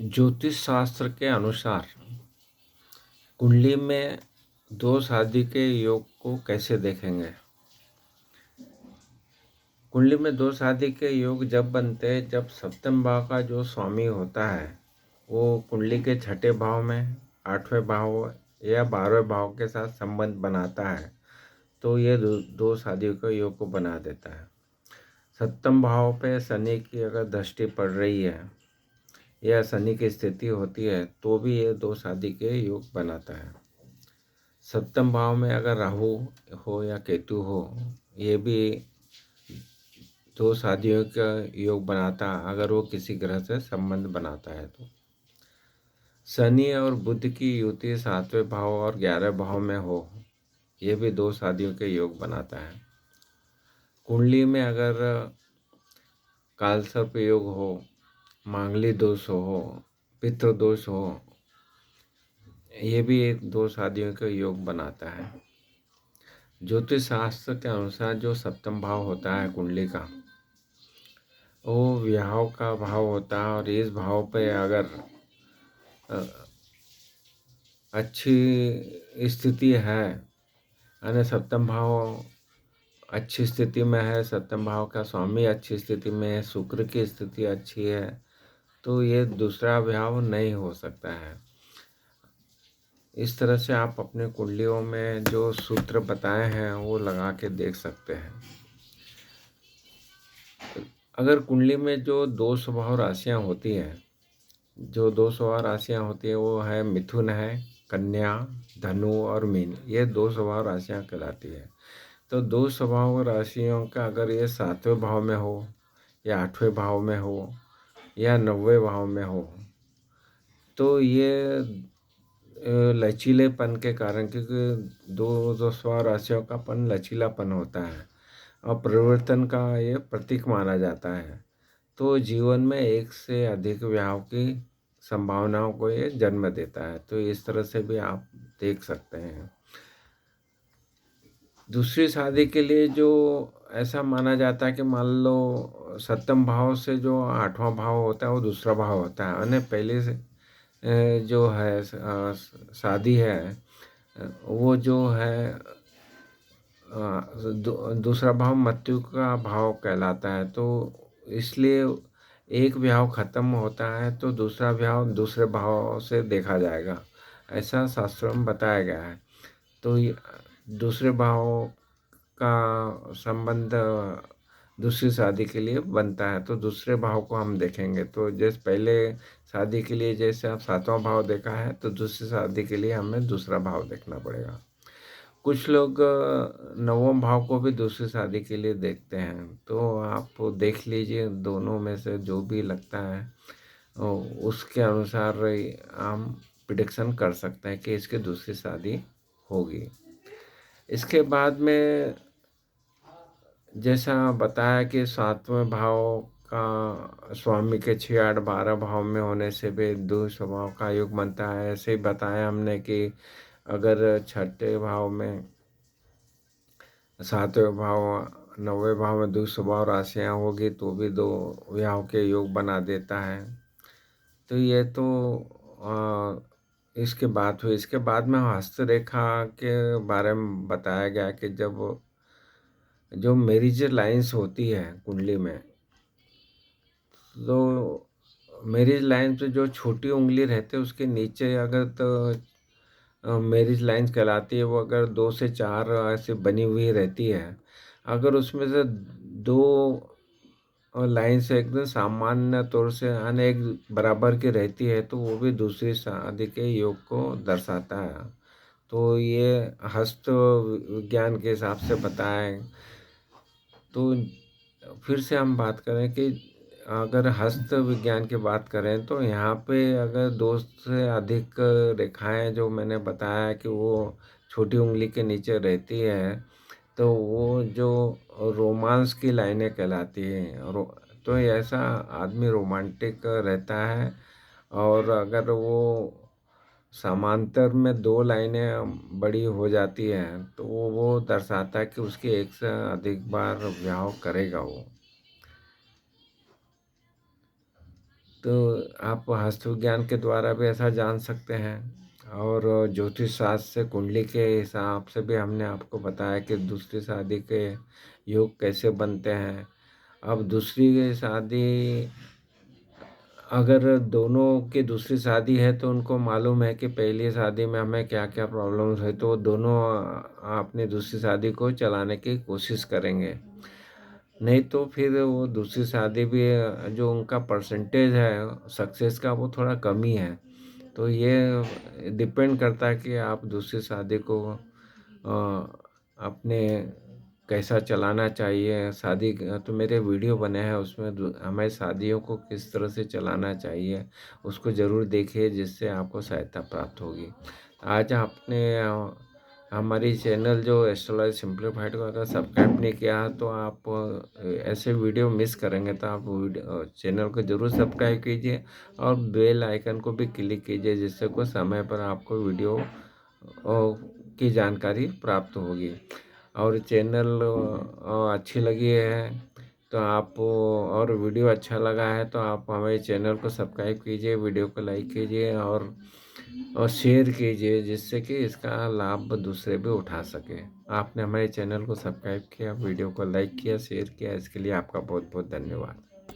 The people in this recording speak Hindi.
ज्योतिष शास्त्र के अनुसार कुंडली में दो शादी के योग को कैसे देखेंगे। कुंडली में दो शादी के योग जब बनते हैं जब सप्तम भाव का जो स्वामी होता है वो कुंडली के छठे भाव में, आठवें भाव या 12वें भाव के साथ संबंध बनाता है तो ये दो शादियों के योग को बना देता है। सप्तम भाव पे शनि की अगर दृष्टि पड़ रही है या शनि की स्थिति होती है तो भी ये दो शादी के योग बनाता है। सप्तम भाव में अगर राहु हो या केतु हो ये भी दो शादियों का योग बनाता है अगर वो किसी ग्रह से संबंध बनाता है तो। शनि और बुध की युति 7वें भाव और 11वें भाव में हो ये भी दो शादियों के योग बनाता है। कुंडली में अगर कालसर्प योग हो, मांगली दोष हो, पितृ दोष हो ये भी दो शादियों के योग बनाता है। ज्योतिष शास्त्र के अनुसार जो सप्तम भाव होता है कुंडली का वो विवाह का भाव होता है और इस भाव पे अगर अच्छी स्थिति है यानी सप्तम भाव अच्छी स्थिति में है, सप्तम भाव का स्वामी अच्छी स्थिति में है, शुक्र की स्थिति अच्छी है तो ये दूसरा विवाह नहीं हो सकता है। इस तरह से आप अपने कुंडलियों में जो सूत्र बताए हैं वो लगा के देख सकते हैं। अगर कुंडली में जो दो स्वभाव राशियां होती हैं, जो दो स्वभाव राशियां होती है वो है मिथुन है, कन्या, धनु और मीन, ये दो स्वभाव राशियां कहलाती है। तो दो स्वभाव राशियों का अगर ये 7वें भाव में हो या 8वें भाव में हो या 9वें भाव में हो तो ये लचीलेपन के कारण, क्योंकि दो स्वभाव राशियों का पन लचीलापन होता है और परिवर्तन का ये प्रतीक माना जाता है तो जीवन में एक से अधिक विवाह की संभावनाओं को ये जन्म देता है। तो इस तरह से भी आप देख सकते हैं। दूसरी शादी के लिए जो ऐसा माना जाता है कि मान लो सप्तम भाव से जो 8वां भाव होता है वो दूसरा भाव होता है और पहले से जो है शादी है वो जो है दूसरा भाव मृत्यु का भाव कहलाता है तो इसलिए एक भाव खत्म होता है तो दूसरा भाव दूसरे भाव से देखा जाएगा, ऐसा शास्त्रों में बताया गया है। तो दूसरे भाव का संबंध दूसरी शादी के लिए बनता है तो दूसरे भाव को हम देखेंगे। तो जैसे पहले शादी के लिए जैसे आप 7वां भाव देखा है तो दूसरी शादी के लिए हमें दूसरा भाव देखना पड़ेगा। कुछ लोग 9वां भाव को भी दूसरी शादी के लिए देखते हैं तो आप देख लीजिए, दोनों में से जो भी लगता है उसके अनुसार हम प्रिडिक्शन कर सकते हैं कि इसकी दूसरी शादी होगी। इसके बाद में जैसा बताया कि 7वें भाव का स्वामी के 6, 8, 12 भाव में होने से भी दो स्वभाव का योग बनता है। ऐसे ही बताया हमने कि अगर छठे भाव में, 7वें भाव, 9वें भाव में दो स्वभाव राशियाँ होगी तो भी दो विवाह के योग बना देता है। तो ये तो इसके बात हुई। इसके बाद में हस्तरेखा के बारे में बताया गया कि जब जो मैरिज लाइंस होती है कुंडली में तो मैरिज लाइन पे जो छोटी उंगली रहती है उसके नीचे अगर तो मैरिज लाइंस कहलाती है, वो अगर 2 से 4 ऐसे बनी हुई रहती है, अगर उसमें से दो लाइंस एकदम सामान्य तौर से अनेक बराबर की रहती है तो वो भी दूसरी शादी के योग को दर्शाता है। तो ये हस्त विज्ञान के हिसाब से बताएं। तो फिर से हम बात करें कि अगर हस्त विज्ञान की बात करें तो यहाँ पे अगर 2 से अधिक रेखाएं जो मैंने बताया कि वो छोटी उंगली के नीचे रहती है तो वो जो रोमांस की लाइनें कहलाती हैं। तो ऐसा आदमी रोमांटिक रहता है। और अगर वो समांतर में 2 लाइनें बड़ी हो जाती हैं तो वो दर्शाता है कि उसकी एक से अधिक बार विवाह करेगा वो। तो आप हस्तविज्ञान के द्वारा भी ऐसा जान सकते हैं। और ज्योतिष शास्त्र से कुंडली के हिसाब से भी हमने आपको बताया कि दूसरी शादी के योग कैसे बनते हैं। अब दूसरी शादी, अगर दोनों की दूसरी शादी है तो उनको मालूम है कि पहली शादी में हमें क्या-क्या प्रॉब्लम्स हुई, तो वो दोनों अपनी दूसरी शादी को चलाने की कोशिश करेंगे। नहीं तो फिर वो दूसरी शादी भी जो उनका परसेंटेज है सक्सेस का वो थोड़ा कम ही है। तो ये डिपेंड करता है कि आप दूसरी शादी को अपने कैसा चलाना चाहिए। शादी तो मेरे वीडियो बने हैं, उसमें हमें शादियों को किस तरह से चलाना चाहिए उसको ज़रूर देखिए, जिससे आपको सहायता प्राप्त होगी। आज आपने हमारी चैनल जो एस्ट्रोलॉजी सिंप्लीफाइड को अगर सब्सक्राइब नहीं किया तो आप ऐसे वीडियो मिस करेंगे, तो आप चैनल को ज़रूर सब्सक्राइब कीजिए और बेल आइकन को भी क्लिक कीजिए, जिससे कुछ समय पर आपको वीडियो की जानकारी प्राप्त होगी। और चैनल अच्छी लगी है तो आप, और वीडियो अच्छा लगा है तो आप हमारे चैनल को सब्सक्राइब कीजिए, वीडियो को लाइक कीजिए और शेयर कीजिए, जिससे कि इसका लाभ दूसरे भी उठा सकें। आपने हमारे चैनल को सब्सक्राइब किया, वीडियो को लाइक किया, शेयर किया, इसके लिए आपका बहुत बहुत धन्यवाद।